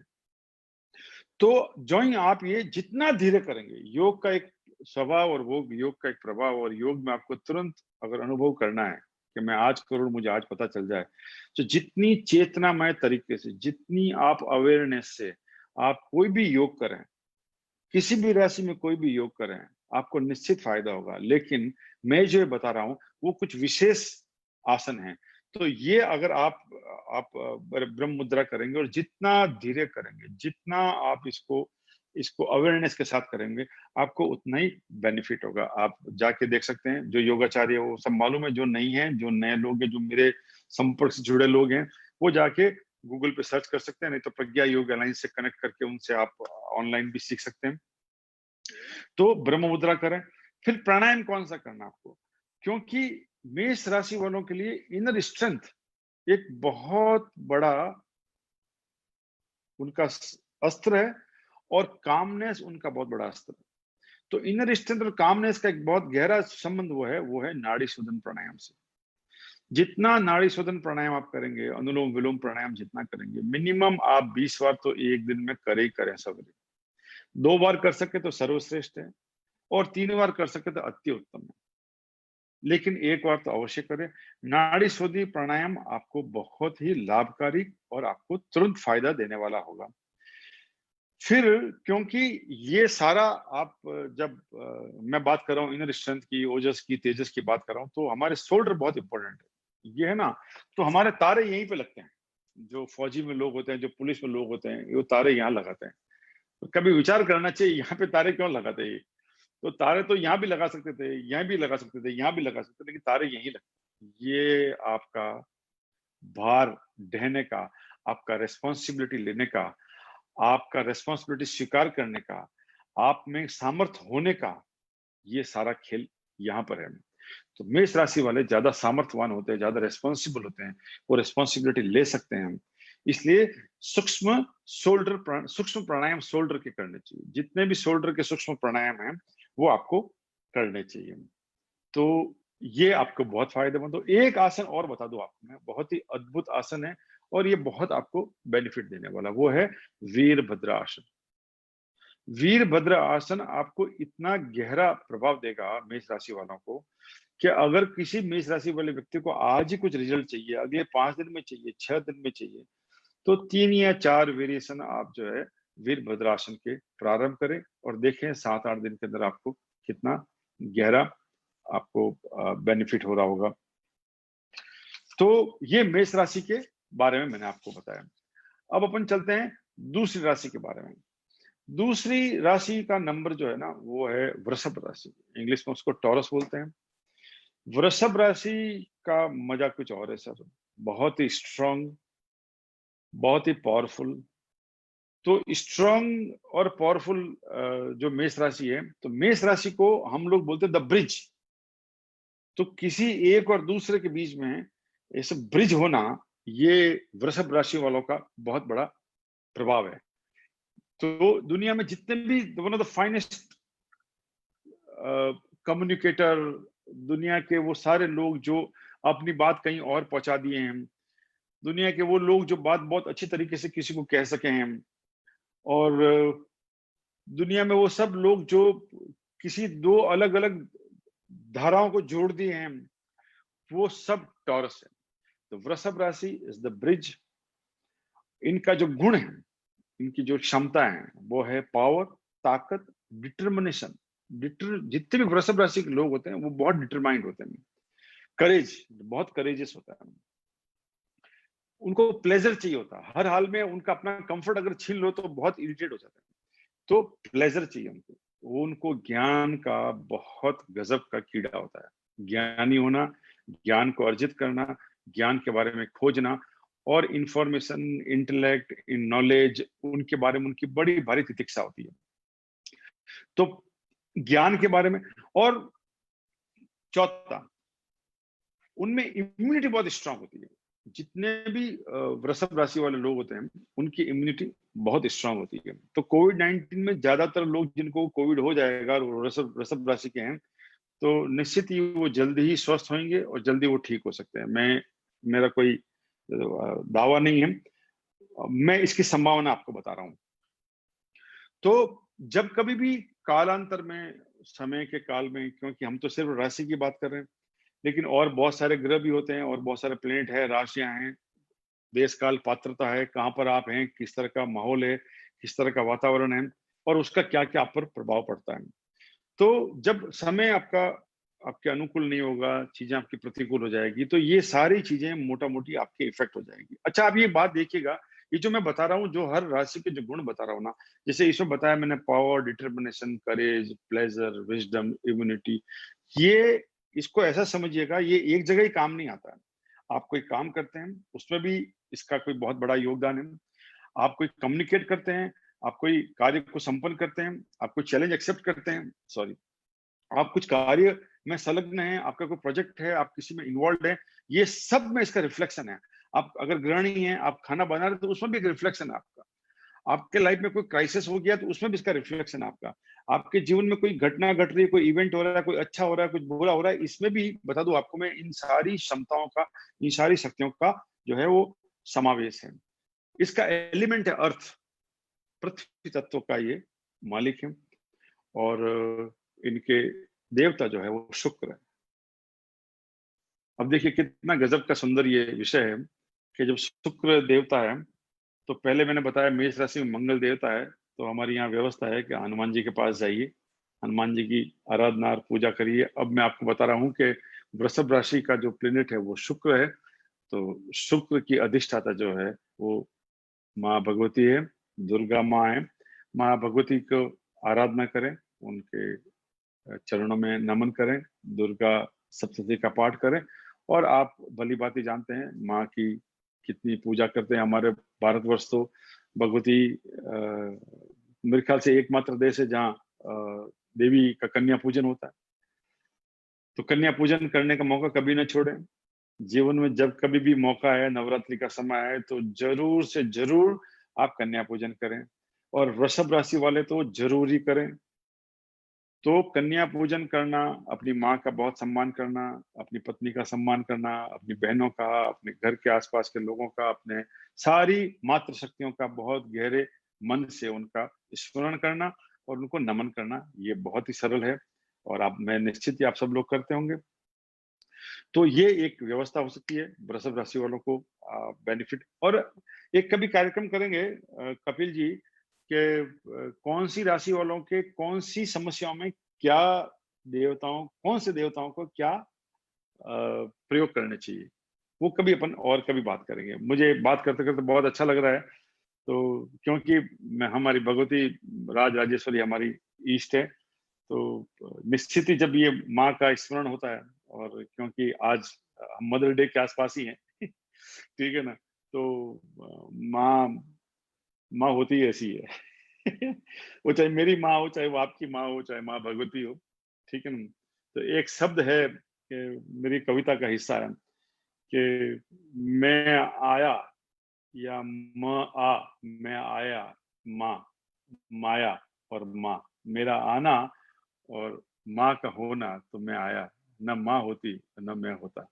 तो जो ही आप ये जितना धीरे करेंगे, योग का एक स्वभाव और वो योग का एक प्रभाव, और योग में आपको तुरंत अगर अनुभव करना है कि मैं आज करूँ, मुझे आज पता चल जाए, तो जितनी चेतनामय तरीके से, जितनी आप अवेयरनेस से आप कोई भी योग करें, किसी भी राशि में कोई भी योग करें, आपको निश्चित फायदा होगा। लेकिन मैं जो बता रहा हूँ वो कुछ विशेष आसन है। तो ये अगर आप ब्रह्म मुद्रा करेंगे और जितना धीरे करेंगे, जितना आप इसको इसको अवेयरनेस के साथ करेंगे, आपको उतना ही बेनिफिट होगा। आप जाके देख सकते हैं, जो योगाचार्य वो सब मालूम है, जो नहीं है, जो नए लोग हैं, जो मेरे संपर्क से जुड़े लोग हैं, वो जाके गूगल पे सर्च कर सकते हैं, नहीं तो प्रज्ञा योग अलायंस से कनेक्ट करके उनसे आप ऑनलाइन भी सीख सकते हैं। तो ब्रह्म मुद्रा करें। फिर प्राणायाम कौन सा करना आपको, क्योंकि मेष राशि वालों के लिए इनर स्ट्रेंथ एक बहुत बड़ा उनका अस्त्र है, और कामनेस उनका बहुत बड़ा अस्त्र है। तो इनर स्ट्रेंथ और कामनेस का एक बहुत गहरा संबंध वो है नाड़ी शोधन प्राणायाम से। जितना नाड़ी शोधन प्राणायाम आप करेंगे, अनुलोम विलोम प्राणायाम जितना करेंगे, मिनिमम आप 20 बार तो एक दिन में करे ही करें सवेरे। 2 बार कर सके तो सर्वश्रेष्ठ है, और 3 बार कर सके तो अति उत्तम है। लेकिन एक बार तो अवश्य करें। नाड़ी शोधी प्राणायाम आपको बहुत ही लाभकारी और आपको तुरंत फायदा देने वाला होगा। फिर क्योंकि ये सारा आप जब मैं बात कर रहा हूँ इनर स्ट्रेंथ की, ओजस की, तेजस की बात कर रहा हूँ, तो हमारे शोल्डर बहुत इंपॉर्टेंट है। ये है ना, तो हमारे तारे यहीं पे लगते हैं। जो फौजी में लोग होते हैं, जो पुलिस में लोग होते हैं, वो तारे यहाँ लगाते हैं। तो कभी विचार करना चाहिए यहाँ पे तारे क्यों लगाते हैं। तो तारे तो यहाँ भी लगा सकते थे, यहाँ भी लगा सकते थे, यहाँ भी लगा सकते थे, लेकिन तारे यहीं लगते हैं। ये आपका भार ढहने का, आपका रेस्पॉन्सिबिलिटी लेने का, आपका रेस्पॉन्सिबिलिटी स्वीकार करने का, आप में सामर्थ्य होने का, ये सारा खेल यहाँ पर है। तो मेष राशि वाले ज्यादा सामर्थ्यवान होते हैं, ज्यादा रेस्पॉन्सिबल होते हैं, वो रेस्पॉन्सिबिलिटी ले सकते हैं। इसलिए सूक्ष्म प्राणायाम शोल्डर के करने चाहिए। जितने भी शोल्डर के सूक्ष्म प्राणायाम हैं वो आपको करने चाहिए। तो ये आपको बहुत फायदेमंद हो। एक आसन और बता दूं आपको मैं, बहुत ही अद्भुत आसन है और ये बहुत आपको बेनिफिट देने वाला, वो है वीरभद्र आसन। वीरभद्र आसन आपको इतना गहरा प्रभाव देगा मेष राशि वालों को कि अगर किसी मेष राशि वाले व्यक्ति को आज ही कुछ रिजल्ट चाहिए, अगले 5 दिन में चाहिए, 6 दिन में चाहिए, तो 3 या 4 वेरिएशन आप जो है वीरभद्र आसन के प्रारंभ करें और देखें 7-8 दिन के अंदर आपको कितना गहरा आपको बेनिफिट हो रहा होगा। तो ये मेष राशि के बारे में मैंने आपको बताया। अब अपन चलते हैं दूसरी राशि के बारे में। दूसरी राशि का नंबर जो है ना वो है वृषभ राशि, इंग्लिश में उसको टॉरस बोलते हैं। वृषभ राशि का मजा कुछ और है सर, बहुत ही स्ट्रांग, बहुत ही पावरफुल। तो स्ट्रांग और पावरफुल जो मेष राशि है, तो मेष राशि को हम लोग बोलते हैं द ब्रिज। तो किसी एक और दूसरे के बीच में ऐसे ब्रिज होना, ये वृषभ राशि वालों का बहुत बड़ा प्रभाव है। तो दुनिया में जितने भी one of the finest communicator, दुनिया के वो सारे लोग जो अपनी बात कहीं और पहुंचा दिए हैं, दुनिया के वो लोग जो बात बहुत अच्छी तरीके से किसी को कह सके हैं, और दुनिया में वो सब लोग जो किसी दो अलग अलग धाराओं को जोड़ दिए हैं, वो सब टॉरस है। तो वृषभ राशि इज द ब्रिज। इनका जो गुण है, इनकी जो क्षमता है, वो है पावर, ताकत, डिटर्मिनेशन। जितने भी वृषभ राशि के लोग होते हैं वो बहुत डिटरमाइंड होते हैं। करेज, बहुत करेजियस होता है। उनको प्लेजर चाहिए होता है हर हाल में। उनका अपना कंफर्ट अगर छीन लो तो बहुत इरिटेट हो जाता है। तो प्लेजर चाहिए उनको। उनको ज्ञान का बहुत गजब का कीड़ा होता है। ज्ञानी होना, ज्ञान को अर्जित करना, ज्ञान के बारे में खोजना, और इंफॉर्मेशन, इंटेलेक्ट, इन नॉलेज, उनके बारे में उनकी बड़ी भारी तितिक्षा होती है। तो ज्ञान के बारे में। और चौथा, उनमें इम्यूनिटी बहुत स्ट्रांग होती है। जितने भी वृषभ राशि वाले लोग होते हैं उनकी इम्यूनिटी बहुत स्ट्रांग होती है। तो कोविड-19 में ज्यादातर लोग जिनको कोविड हो जाएगा और वृषभ राशि के हैं, तो निश्चित ही वो जल्दी ही स्वस्थ होंगे और जल्दी वो ठीक हो सकते हैं। मेरा कोई दावा नहीं है, मैं इसकी संभावना आपको बता रहा हूँ। तो जब कभी भी कालांतर में, समय के काल में, क्योंकि हम तो सिर्फ राशि की बात कर रहे हैं, लेकिन और बहुत सारे ग्रह भी होते हैं और बहुत सारे प्लेनेट है, राशियां हैं, देश काल पात्रता है, कहाँ पर आप हैं, किस तरह का माहौल है, किस तरह का वातावरण है, और उसका क्या क्या आप पर प्रभाव पड़ता है। तो जब समय आपके अनुकूल नहीं होगा, चीजें आपकी प्रतिकूल हो जाएगी, तो ये सारी चीजें मोटा मोटी आपके इफेक्ट हो जाएगी। अच्छा, आप ये बात देखिएगा, ये जो मैं बता रहा हूँ, जो हर राशि के जो गुण बता रहा हूँ ना, जैसे इसमें बताया मैंने, पावर, डिटर्मिनेशन, करेज, प्लेजर, विजडम, इम्यूनिटी, ये इसको ऐसा समझिएगा, ये एक जगह ही काम नहीं आता है। आप कोई काम करते हैं उसमें भी इसका कोई बहुत बड़ा योगदान है। आप कोई कम्युनिकेट करते हैं, आप कोई कार्य को संपन्न करते हैं, आप कोई चैलेंज एक्सेप्ट करते हैं, सॉरी, आप कुछ कार्य में संलग्न हैं, आपका कोई प्रोजेक्ट है, आप किसी में इन्वॉल्व है, ये सब में इसका रिफ्लेक्शन है। आप अगर गृहिणी हैं, आप खाना बना रहे, तो उसमें भी एक रिफ्लेक्शन है आपका। आपके लाइफ में कोई क्राइसिस हो गया तो उसमें भी इसका रिफ्लेक्शन है आपका। आपके जीवन में कोई घटना घट रही है, कोई इवेंट हो रहा है, कोई अच्छा हो रहा है, कुछ बुरा हो रहा है, इसमें भी बता दूं आपको मैं, इन सारी क्षमताओं का, इन सारी शक्तियों का जो है वो समावेश है। इसका एलिमेंट है अर्थ, पृथ्वी तत्व का ये मालिक है। और इनके देवता जो है वो शुक्र है। अब देखिए कितना गजब का सुंदर ये विषय है कि जब शुक्र देवता है, तो पहले मैंने बताया मेष राशि में मंगल देवता है, तो हमारी यहाँ व्यवस्था है कि हनुमान जी के पास जाइए, हनुमान जी की आराधना और पूजा करिए। अब मैं आपको बता रहा हूँ कि वृषभ राशि का जो प्लेनेट है वो शुक्र है। तो शुक्र की अधिष्ठाता जो है वो माँ भगवती है, दुर्गा माँ है। माँ भगवती को आराधना करें, उनके चरणों में नमन करें, दुर्गा सप्तशती का पाठ करें, और आप भली भांति जानते हैं माँ की कितनी पूजा करते हैं। हमारे भारतवर्ष तो भगवती मेरे ख्याल से एकमात्र देश है जहाँ देवी का कन्या पूजन होता है। तो कन्या पूजन करने का मौका कभी ना छोड़ें। जीवन में जब कभी भी मौका है, नवरात्रि का समय है, तो जरूर से जरूर आप कन्या पूजन करें। और वृषभ राशि वाले तो जरूर ही करें। तो कन्या पूजन करना, अपनी माँ का बहुत सम्मान करना, अपनी पत्नी का सम्मान करना, अपनी बहनों का, अपने घर के आसपास के लोगों का, अपने सारी मातृशक्तियों का बहुत गहरे मन से उनका स्मरण करना और उनको नमन करना, ये बहुत ही सरल है। और आप, मैं निश्चित ही आप सब लोग करते होंगे। तो ये एक व्यवस्था हो सकती है वृषभ राशि वालों को बेनिफिट। और एक कभी कार्यक्रम करेंगे कपिल जी के कौन सी राशि वालों के कौन सी समस्याओं में क्या देवताओं, कौन से देवताओं को क्या प्रयोग करने चाहिए, वो कभी अपन और कभी बात करेंगे। मुझे बात करते करते बहुत अच्छा लग रहा है। तो क्योंकि मैं, हमारी भगवती राज राजेश्वरी हमारी ईष्ट है, तो निश्चित ही जब ये माँ का स्मरण होता है, और क्योंकि आज हम मदर डे के आसपास ही हैं ठीक है ना, तो माँ माँ होती ही ऐसी है वो चाहे मेरी माँ हो, चाहे वो आपकी माँ हो, चाहे माँ भगवती हो, ठीक है ना। तो एक शब्द है कि मेरी कविता का हिस्सा है कि मैं आया या मैं आया, माँ, माया और माँ, मेरा आना और माँ का होना, तो मैं आया, न माँ होती न मैं होता।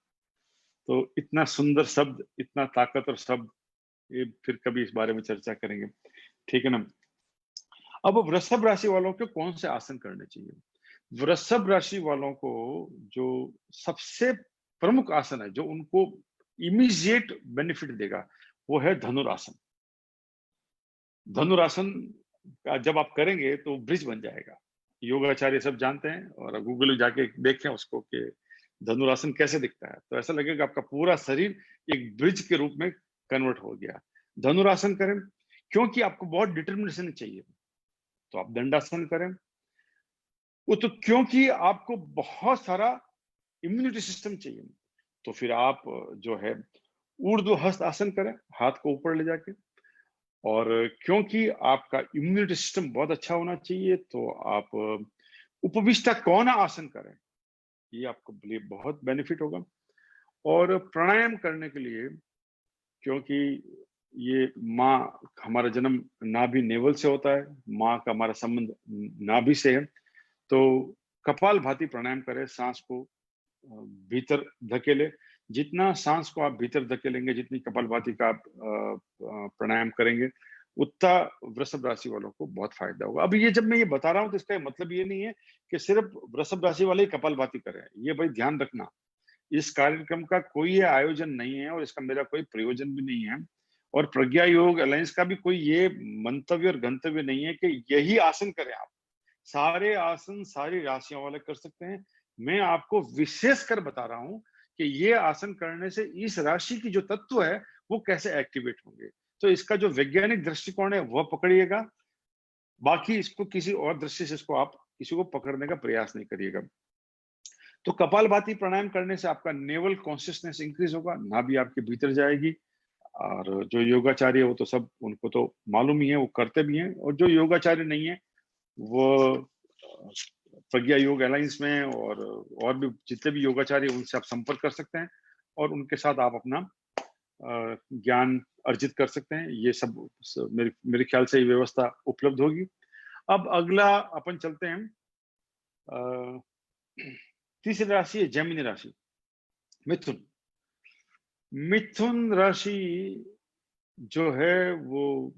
तो इतना सुंदर शब्द, इतना ताकतवर शब्द, ये फिर कभी इस बारे में चर्चा करेंगे, ठीक है ना। अब वृषभ राशि वालों को कौन से आसन करने चाहिए। वृषभ राशि वालों को जो सबसे प्रमुख आसन है, जो उनको इमीडिएट बेनिफिट देगा, वो है धनुरासन। धनुरासन का जब आप करेंगे तो ब्रिज बन जाएगा। योगाचार्य सब जानते हैं, और गूगल में जाके देखें उसको कि धनुरासन कैसे दिखता है, तो ऐसा लगेगा आपका पूरा शरीर एक ब्रिज के रूप में कन्वर्ट हो गया। धनुरासन करें, क्योंकि आपको बहुत डिटर्मिनेशन चाहिए, तो आप दंडासन करें। वो तो क्योंकि आपको बहुत सारा इम्यूनिटी सिस्टम चाहिए, तो फिर आप जो है ऊर्ध्व हस्त आसन करें, हाथ को ऊपर ले जाके। और क्योंकि आपका इम्यूनिटी सिस्टम बहुत अच्छा होना चाहिए, तो आप उपविष्टा कोण आसन करें, ये आपको लिए बहुत बेनिफिट होगा। और प्राणायाम करने के लिए, क्योंकि ये माँ, हमारा जन्म नाभि नेवल से होता है, माँ का हमारा संबंध नाभि से है, तो कपाल भाती प्राणायाम करें, सांस को भीतर धकेले। जितना सांस को आप भीतर धकेलेंगे, जितनी कपालभाति का आप प्राणायाम करेंगे, उतना वृषभ राशि वालों को बहुत फायदा होगा। अभी ये जब मैं ये बता रहा हूं, तो इसका मतलब ये नहीं है कि सिर्फ वृषभ राशि वाले ही कपालभाति करें। ये भाई ध्यान रखना, इस कार्यक्रम का कोई ये आयोजन नहीं है, और इसका मेरा कोई प्रयोजन भी नहीं है, और प्रज्ञा योग अलायंस का भी कोई ये मंतव्य और गंतव्य नहीं है कि यही आसन करें आप। सारे आसन सारी राशियों वाले कर सकते हैं। मैं आपको विशेष कर बता रहा हूं कि ये आसन करने से इस राशि की जो तत्व है वो कैसे एक्टिवेट होंगे। तो इसका जो वैज्ञानिक दृष्टिकोण है वह पकड़िएगा, बाकी इसको किसी और दृष्टि से इसको आप किसी को पकड़ने का प्रयास नहीं करिएगा। तो कपालभाति प्राणायाम करने से आपका नेवल कॉन्शियसनेस इंक्रीज होगा, नाभि आपके भीतर जाएगी। और जो योगाचार्य है वो तो सब, उनको तो मालूम ही है, वो करते भी हैं। और जो योगाचार्य नहीं है वो प्रज्ञा योग अलायंस में और भी जितने भी योगाचार्य, उनसे आप संपर्क कर सकते हैं और उनके साथ आप अपना ज्ञान अर्जित कर सकते हैं। ये सब मेरे ख्याल से ये व्यवस्था उपलब्ध होगी। अब अगला अपन चलते हैं, तीसरी राशि है जेमिनी राशि, मिथुन। मिथुन राशि जो है वो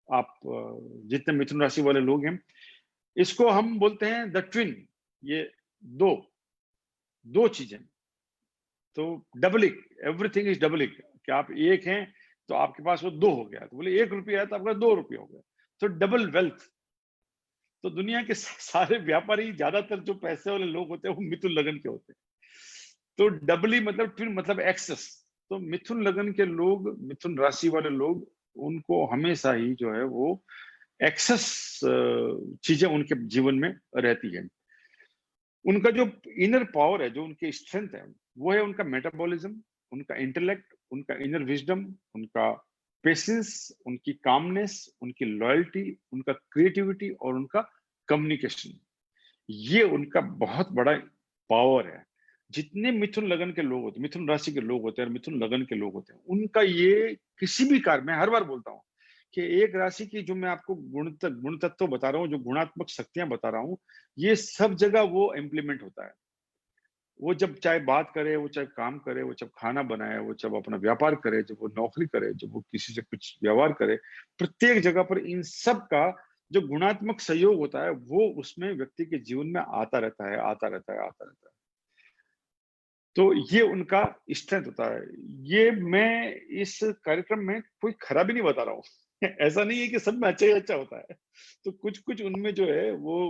आप जितने मिथुन राशि वाले लोग हैं, इसको हम बोलते हैं द ट्विन। ये दो दो चीजें, तो डबलिंग, एवरीथिंग इज डबलिंग। कि आप एक हैं तो आपके पास वो दो हो गया, तो बोले 1 रुपया है तो आपका 2 रुपये हो गया, तो डबल वेल्थ। तो दुनिया के सारे व्यापारी, ज्यादातर जो पैसे वाले लोग होते हैं वो मिथुन लगन के होते हैं। तो डबली मतलब ट्विन मतलब एक्सेस। तो मिथुन लगन के लोग, मिथुन राशि वाले लोग, उनको हमेशा ही जो है वो एक्सेस चीजें उनके जीवन में रहती है। उनका जो इनर पावर है, जो उनकी स्ट्रेंथ है, वो है उनका मेटाबॉलिज्म, उनका इंटेलेक्ट उनका इनर विजडम, उनका पेशेंस, उनकी कामनेस, उनकी लॉयल्टी, उनका क्रिएटिविटी और उनका कम्युनिकेशन, ये उनका बहुत बड़ा पावर है। जितने मिथुन लगन के लोग होते हैं, मिथुन राशि के लोग होते हैं और मिथुन लगन के लोग होते हैं, उनका ये किसी भी कार्य में, हर बार बोलता हूँ कि एक राशि की जो मैं आपको गुण तत्व बता रहा हूँ, जो गुणात्मक शक्तियां बता रहा हूँ, ये सब जगह वो इम्प्लीमेंट होता है। वो जब चाहे बात करे, वो चाहे काम करे, वो जब खाना बनाए, वो जब अपना व्यापार करे, जब वो नौकरी करे, जब वो किसी से कुछ व्यवहार करे, प्रत्येक जगह पर इन सब का जो गुणात्मक सहयोग होता है, वो उसमें व्यक्ति के जीवन में आता रहता है, आता रहता है, आता रहता है। तो ये उनका स्ट्रेंथ होता है। ये मैं इस कार्यक्रम में कोई खराबी नहीं बता रहा हूँ। ऐसा नहीं है कि सब में अच्छा ही अच्छा होता है। तो कुछ-कुछ उनमें जो है वो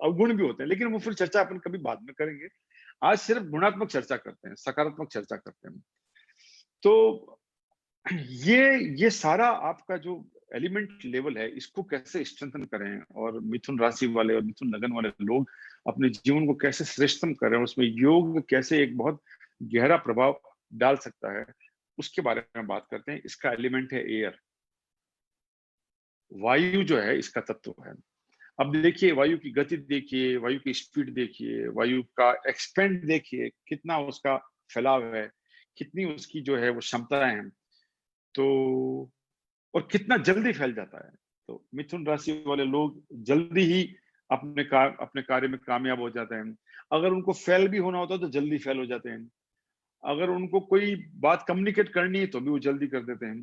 अवगुण भी होते हैं, लेकिन वो फिर चर्चा अपन कभी बाद में करेंगे। आज सिर्फ गुणात्मक चर्चा करते हैं, सकारात्मक चर्चा करते हैं। तो ये ये सारा आपका जो एलिमेंट लेवल है, इसको कैसे स्ट्रेंथन करें और मिथुन राशि वाले और मिथुन लगन वाले लोग अपने जीवन को कैसे श्रेष्ठतम करें, उसमें योग कैसे एक बहुत गहरा प्रभाव डाल सकता है, उसके बारे में बात करते हैं। इसका एलिमेंट है एयर, वायु जो है इसका तत्व है। अब देखिए वायु की गति देखिए, वायु की स्पीड देखिए, वायु का एक्सपेंड देखिए, कितना उसका फैलाव है, कितनी उसकी जो है वो क्षमताएं हैं। तो और कितना जल्दी फैल जाता है। तो मिथुन राशि वाले लोग जल्दी ही अपने कार्य में कामयाब हो जाते हैं। अगर उनको फेल भी होना होता है तो जल्दी फेल हो जाते हैं। अगर उनको कोई बात कम्युनिकेट करनी है तो भी वो जल्दी कर देते हैं।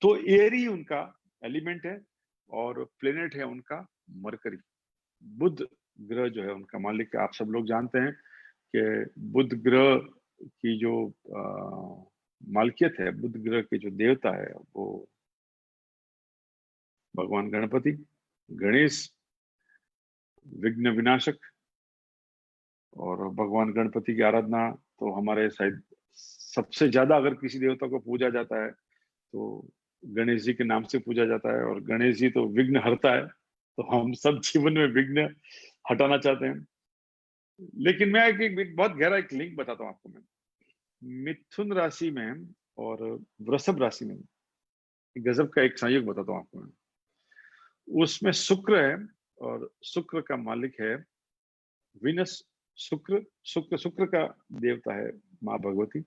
तो एयर ही उनका एलिमेंट है और प्लेनेट है उनका मरकरी। बुध ग्रह जो है उनका मालिक आप सब लोग जानते हैं कि बुध ग्रह की जो मालकियत है, बुध ग्रह के जो देवता है वो भगवान गणपति, गणेश, विघ्न विनाशक। और भगवान गणपति की आराधना तो हमारे शायद सबसे ज्यादा अगर किसी देवता को पूजा जाता है तो गणेश जी के नाम से पूजा जाता है, और गणेश जी तो विघ्न हरता है। तो हम सब जीवन में विघ्न हटाना चाहते हैं। लेकिन मैं एक बहुत गहरा एक लिंक बताता हूँ आपको। मैं मिथुन राशि में और वृषभ राशि में गजब का एक संयोग बताता हूँ आपको मैं। उसमें शुक्र है और शुक्र का मालिक है विनस। शुक्र का देवता है माँ भगवती,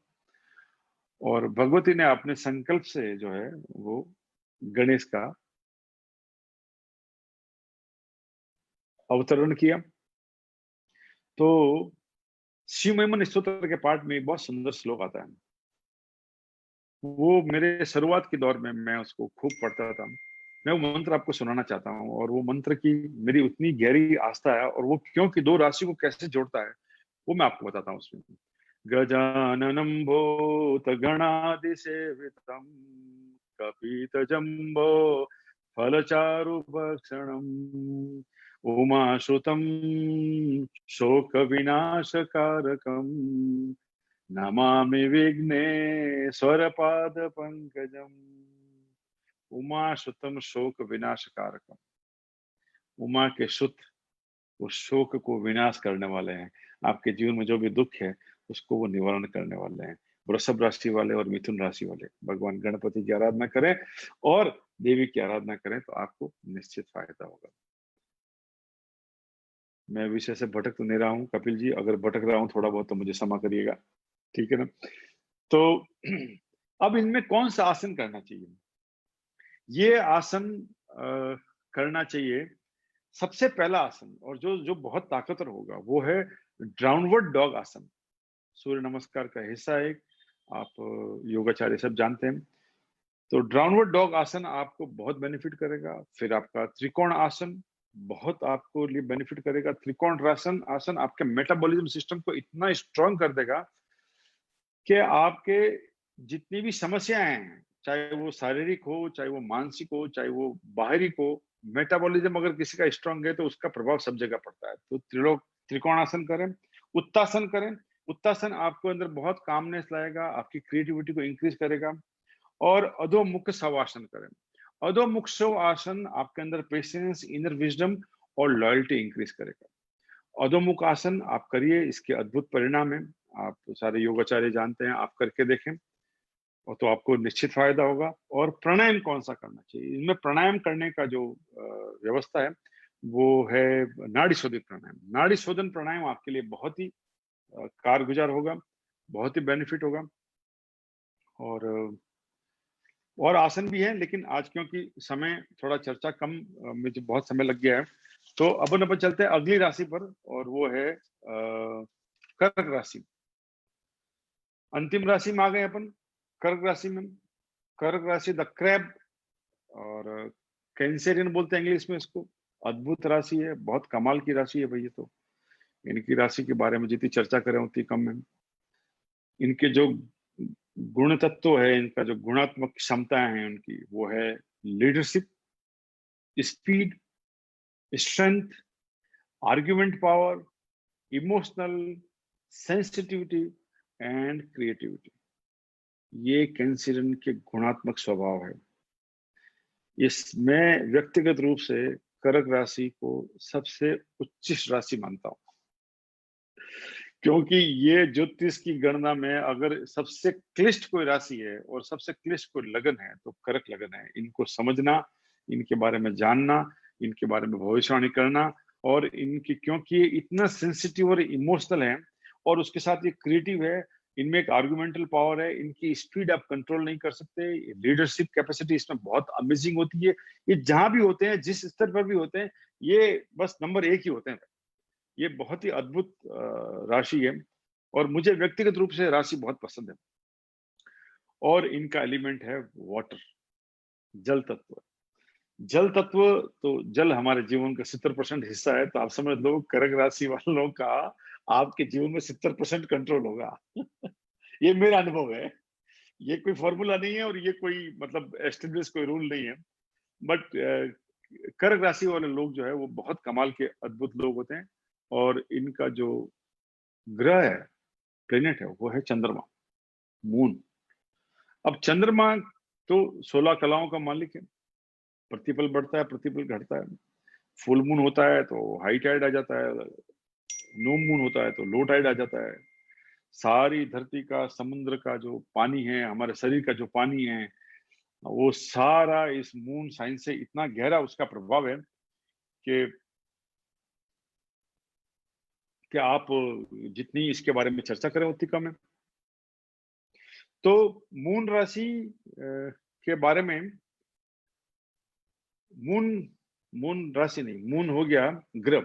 और भगवती ने अपने संकल्प से जो है वो गणेश का अवतरण किया। तो शिव महिमन स्तोत्र के पाठ में एक बहुत सुंदर श्लोक आता है। वो मेरे शुरुआत के दौर में मैं उसको खूब पढ़ता था। मैं वो मंत्र आपको सुनाना चाहता हूँ, और वो मंत्र की मेरी उतनी गहरी आस्था है, और वो क्योंकि दो राशि को कैसे जोड़ता है वो मैं आपको बताता हूँ उसमें। गजाननं भूतगणादिसेवितं कपितजम्बो फलचारुभक्षणम् उमाश्रुतं शोकविनाशकारकम् नमामि विघ्नेश्वरपादपङ्कजम्। उमाश्रुतं शोक विनाशकारकम्। उमा के सुत उस शोक को विनाश करने वाले हैं। आपके जीवन में जो भी दुख है उसको वो निवारण करने वाले हैं। वृषभ राशि वाले और मिथुन राशि वाले भगवान गणपति की आराधना करें और देवी की आराधना करें तो आपको निश्चित फायदा होगा। मैं विषय से भटक तो नहीं रहा हूँ कपिल जी, अगर भटक रहा हूँ थोड़ा बहुत तो मुझे क्षमा करिएगा, ठीक है ना। तो अब इनमें कौन सा आसन करना चाहिए? ये आसन करना चाहिए, सबसे पहला आसन और जो जो बहुत ताकतवर होगा वो है डाउनवर्ड डॉग आसन। सूर्य नमस्कार का हिस्सा है। आप योगाचार्य सब जानते हैं। तो डाउनवर्ड डॉग आसन आपको बहुत बेनिफिट करेगा। फिर आपका त्रिकोण आसन बहुत आपको लिए बेनिफिट करेगा। त्रिकोण आसन आसन आपके मेटाबॉलिज्म सिस्टम को इतना स्ट्रांग कर देगा कि आपके जितनी भी समस्याएं हैं, चाहे वो शारीरिक हो, चाहे वो मानसिक हो, चाहे वो बाहरी हो, मेटाबॉलिज्म अगर किसी का स्ट्रांग है तो उसका प्रभाव सब जगह पड़ता है। तो त्रिलोक त्रिकोणासन करें, उत्तासन करें। उत्तासन आपको अंदर बहुत कामनेस लाएगा, आपकी क्रिएटिविटी को इंक्रीज करेगा। और अधोमुख शवासन करें। अधोमुख शव आसन आपके अंदर पेशेंस, इनर विजडम और लॉयल्टी इंक्रीज करेगा। अधोमुख आसन आप करिए, इसके अद्भुत परिणाम है। आप सारे योगाचार्य जानते हैं, आप करके देखें। और तो आपको निश्चित फायदा होगा। और प्राणायाम कौन सा करना चाहिए, इनमें प्राणायाम करने का जो व्यवस्था है वो है नाड़ी शोधन प्राणायाम। नाड़ी शोधन प्राणायाम आपके लिए बहुत ही कारगुजार होगा, बहुत ही बेनिफिट होगा। और आसन भी है, लेकिन आज क्योंकि समय थोड़ा चर्चा कम, मुझे बहुत समय लग गया है, तो अपन चलते हैं अगली राशि पर, और वो है कर्क राशि। अंतिम राशि में आ गए अपन, कर्क राशि में। कर्क राशि द क्रैब, और कैंसेरियन बोलते हैं इंग्लिश में इसको। अद्भुत राशि है, बहुत कमाल की राशि है भैया। तो इनकी राशि के बारे में जितनी चर्चा करें उतनी कम है। इनके जो गुण तत्व है, इनका जो गुणात्मक क्षमताएं हैं उनकी, वो है leadership, speed, strength, argument power, emotional sensitivity and creativity. ये कैंसरियन के गुणात्मक स्वभाव है। इसमें व्यक्तिगत रूप से कर्क राशि को सबसे उच्च राशि मानता हूं, क्योंकि ये ज्योतिष की गणना में अगर सबसे क्लिष्ट कोई राशि है और सबसे क्लिष्ट कोई लगन है तो कर्क लगन है। इनको समझना, इनके बारे में जानना, इनके बारे में भविष्यवाणी करना, और इनकी, क्योंकि ये इतना सेंसिटिव और इमोशनल है और उसके साथ ये क्रिएटिव है, इनमें एक आर्गुमेंटल पावर है, इनकी स्पीड आप कंट्रोल नहीं कर सकते। लीडरशिप कैपेसिटी इसमें बहुत अमेजिंग होती है। ये जहां भी होते हैं, जिस स्तर पर भी होते हैं, ये बस नंबर 1 ही होते हैं। ये बहुत ही अद्भुत राशि है, और मुझे व्यक्तिगत रूप से राशि बहुत पसंद है। और इनका एलिमेंट है वाटर, जल तत्व। जल तत्व, तो जल हमारे जीवन का 70% हिस्सा है। तो आप समझ लो कर्क राशि वालों का आपके जीवन में 70% कंट्रोल होगा। ये मेरा अनुभव है। ये कोई फॉर्मूला नहीं है, और ये कोई मतलब एस्टेब्लिश कोई रूल नहीं है। बट कर्क राशि वाले लोग जो है वो बहुत कमाल के अद्भुत लोग होते हैं। और इनका जो ग्रह है, प्लेनेट है, वो है चंद्रमा, मून। अब चंद्रमा तो 16 कलाओं का मालिक है। प्रतिपल बढ़ता है, प्रतिपल घटता है। फुल मून होता है तो हाई टाइड आ जाता है, नो मून होता है तो लो टाइड आ जाता है। सारी धरती का, समुद्र का जो पानी है, हमारे शरीर का जो पानी है, वो सारा इस मून साइन से इतना गहरा उसका प्रभाव है कि आप जितनी इसके बारे में चर्चा करें उतनी कम है। तो मून राशि के बारे में, मून मून राशि नहीं, मून हो गया ग्रह।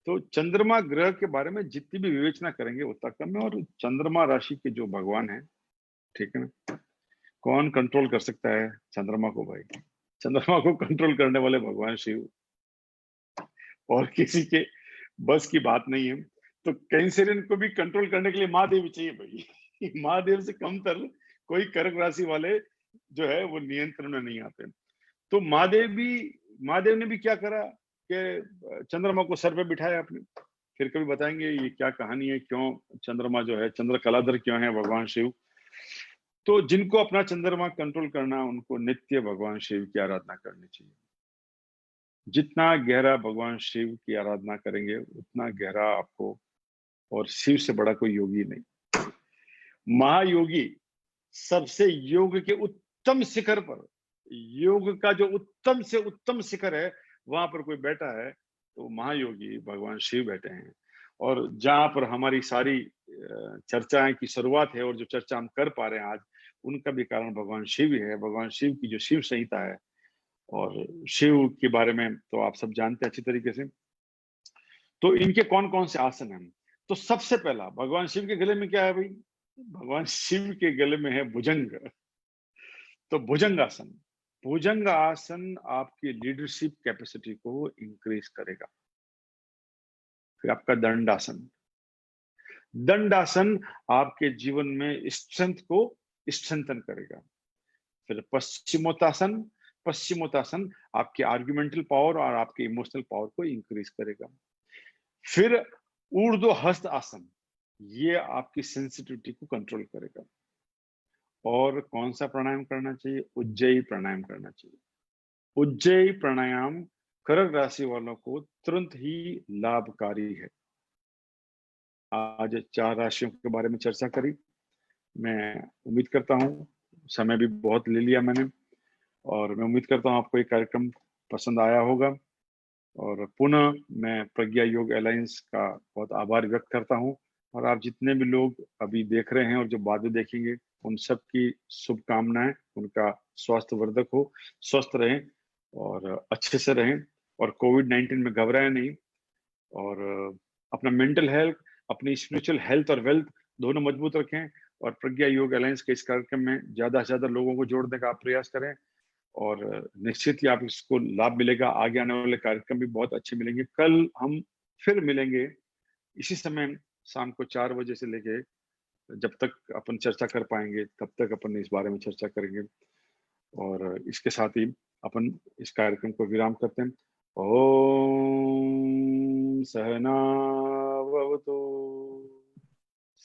तो चंद्रमा ग्रह के बारे में जितनी भी विवेचना करेंगे उतना कम है। और चंद्रमा राशि के जो भगवान है, ठीक है ना, कौन कंट्रोल कर सकता है चंद्रमा को भाई? चंद्रमा को कंट्रोल करने वाले भगवान शिव, और किसी के बस की बात नहीं है। तो कैंसरियन को भी कंट्रोल करने के लिए महादेव चाहिए भाई। महादेव से कमतर कोई कर्क राशि वाले जो है वो नियंत्रण में नहीं आते। तो महादेव ने भी क्या करा कि चंद्रमा को सर पे बिठाया अपने। फिर कभी बताएंगे ये क्या कहानी है, क्यों चंद्रमा जो है, चंद्र कलाधर क्यों है भगवान शिव। तो जिनको अपना चंद्रमा कंट्रोल करना, उनको नित्य भगवान शिव की आराधना करनी चाहिए। जितना गहरा भगवान शिव की आराधना करेंगे उतना गहरा आपको, और शिव से बड़ा कोई योगी नहीं। महायोगी सबसे योग के उत्तम शिखर पर, योग का जो उत्तम से उत्तम शिखर है, वहां पर कोई बैठा है तो महायोगी भगवान शिव बैठे हैं। और जहां पर हमारी सारी चर्चाएं की शुरुआत है, और जो चर्चा हम कर पा रहे हैं आज, उनका भी कारण भगवान शिव ही है। भगवान शिव की जो शिव संहिता है, और शिव के बारे में तो आप सब जानते हैं अच्छी तरीके से। तो इनके कौन कौन से आसन हैं? तो सबसे पहला, भगवान शिव के गले में क्या है भाई? भगवान शिव के गले में है भुजंग। तो भुजंग आसन, भुजंग आसन आपकी लीडरशिप कैपेसिटी को इंक्रीज करेगा। फिर आपका दंडासन, दंडासन आपके जीवन में स्ट्रेंथ को स्ट्रेंथन करेगा। फिर पश्चिमोत्तासन, पश्चिमोत्तासन आपके आर्गुमेंटल पावर और आपके इमोशनल पावर को इंक्रीज करेगा। फिर ऊर्ध्व हस्त आसन, ये आपकी सेंसिटिविटी को कंट्रोल करेगा। और कौन सा प्राणायाम करना चाहिए? उज्जयी प्राणायाम करना चाहिए। उज्जयी प्राणायाम कर्क राशि वालों को तुरंत ही लाभकारी है। आज 4 राशियों के बारे में चर्चा करी। मैं उम्मीद करता हूं समय भी बहुत ले लिया मैंने, और मैं उम्मीद करता हूँ आपको ये कार्यक्रम पसंद आया होगा। और पुनः मैं प्रज्ञा योग अलायंस का बहुत आभार व्यक्त करता हूँ, और आप जितने भी लोग अभी देख रहे हैं और जो बाद में देखेंगे, उन सब की शुभकामनाएं, उनका स्वास्थ्यवर्धक हो, स्वस्थ रहें और अच्छे से रहें, और कोविड-19 में घबराएं नहीं, और अपना मेंटल हेल्थ, अपनी स्पिरिचुअल हेल्थ और वेल्थ दोनों मजबूत रखें, और प्रज्ञा योग अलायंस के इस कार्यक्रम में ज्यादा से ज्यादा लोगों को जोड़ने का आप प्रयास करें, और निश्चित ही आप इसको लाभ मिलेगा। आगे आने वाले कार्यक्रम भी बहुत अच्छे मिलेंगे। कल हम फिर मिलेंगे इसी समय, शाम को 4 बजे से लेके, जब तक अपन चर्चा कर पाएंगे तब तक अपन इस बारे में चर्चा करेंगे, और इसके साथ ही अपन इस कार्यक्रम को विराम करते हैं। ओम सहना भवतु,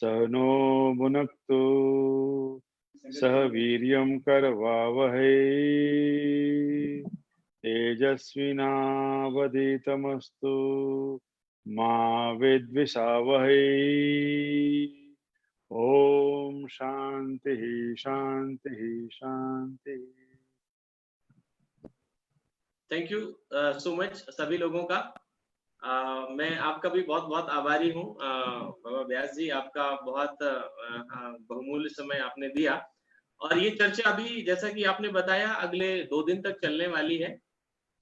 सहनो भुनक्तु, सह वीर्यं करवावहै, तेजस्विनावधीतमस्तु मा विद्विषावहै। ओम शांति शांति शांति। थैंक यू सो मच सभी लोगों का। मैं आपका भी बहुत बहुत आभारी हूँ बाबा व्यास जी, आपका बहुत बहुमूल्य समय आपने दिया। और ये चर्चा अभी जैसा कि आपने बताया अगले 2 दिन तक चलने वाली है,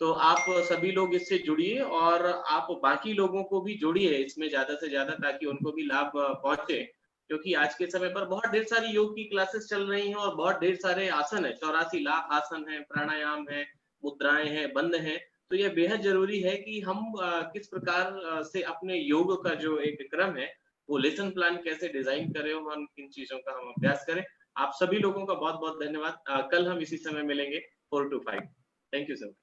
तो आप सभी लोग इससे जुड़िए और आप बाकी लोगों को भी जोड़िए इसमें ज्यादा से ज्यादा, ताकि उनको भी लाभ पहुंचे। क्योंकि आज के समय पर बहुत ढेर सारी योग की क्लासेस चल रही हैं और बहुत ढेर सारे आसन है, 84 लाख आसन है, प्राणायाम है, मुद्राएं हैं, बंद हैं। तो यह बेहद जरूरी है कि हम किस प्रकार से अपने योग का जो एक क्रम है, वो लेसन प्लान कैसे डिजाइन करें और किन चीजों का हम अभ्यास करें। आप सभी लोगों का बहुत बहुत धन्यवाद। कल हम इसी समय मिलेंगे 4 to 5। Thank you sir.